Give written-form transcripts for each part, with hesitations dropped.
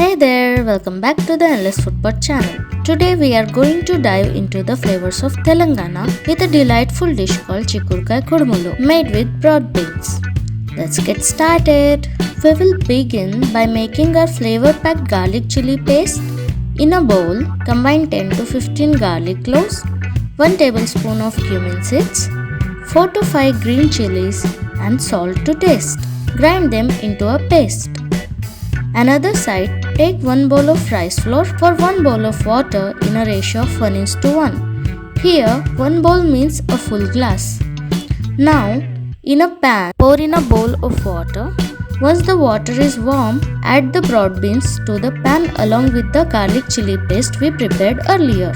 Hey there, welcome back to the EndlessFoodPot channel. Today we are going to dive into the flavors of Telangana with a delightful dish called Chikkudukaya Kudumulu made with broad beans. Let's get started. We will begin by making our flavor-packed garlic chili paste. In a bowl, combine 10 to 15 garlic cloves, 1 tablespoon of cumin seeds, 4 to 5 green chilies and salt to taste. Grind them into a paste. Another side, take 1 bowl of rice flour for 1 bowl of water in a ratio of 1:1. Here, 1 bowl means a full glass. Now, in a pan, pour in a bowl of water. Once the water is warm, add the broad beans to the pan along with the garlic chili paste we prepared earlier.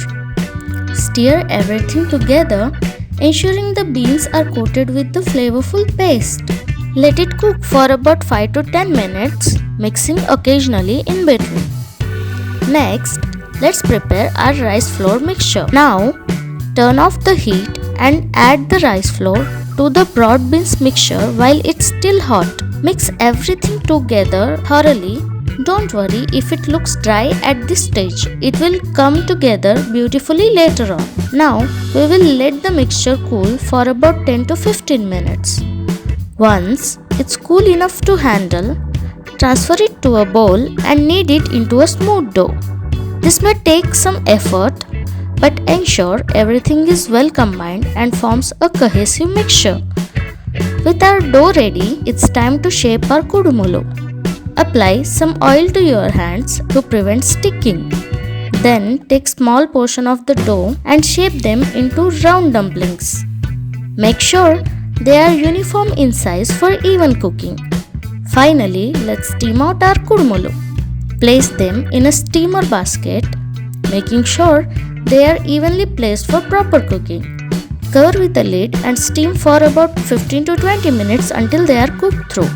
Stir everything together, ensuring the beans are coated with the flavorful paste. Let it cook for about 5 to 10 minutes, mixing occasionally in between. Next, let's prepare our rice flour mixture. Now, turn off the heat and add the rice flour to the broad beans mixture while it's still hot. Mix everything together thoroughly. Don't worry if it looks dry at this stage. It will come together beautifully later on. Now, we will let the mixture cool for about 10 to 15 minutes. Once it's cool enough to handle, transfer it to a bowl and knead it into a smooth dough. This may take some effort, but ensure everything is well combined and forms a cohesive mixture. With our dough ready, it's time to shape our kudumulu. Apply some oil to your hands to prevent sticking. Then take small portion of the dough and shape them into round dumplings. Make sure they are uniform in size for even cooking. Finally, let's steam out our kudumulu. Place them in a steamer basket, making sure they are evenly placed for proper cooking. Cover with a lid and steam for about 15 to 20 minutes until they are cooked through.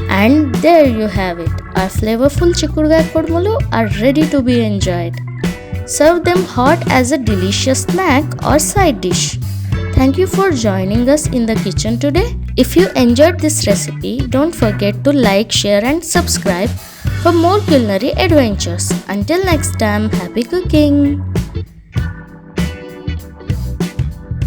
And there you have it. Our flavorful Chikkudukaya Kudumulu are ready to be enjoyed. Serve them hot as a delicious snack or side dish. Thank you for joining us in the kitchen today. If you enjoyed this recipe, don't forget to like, share and subscribe for more culinary adventures. Until next time, happy cooking!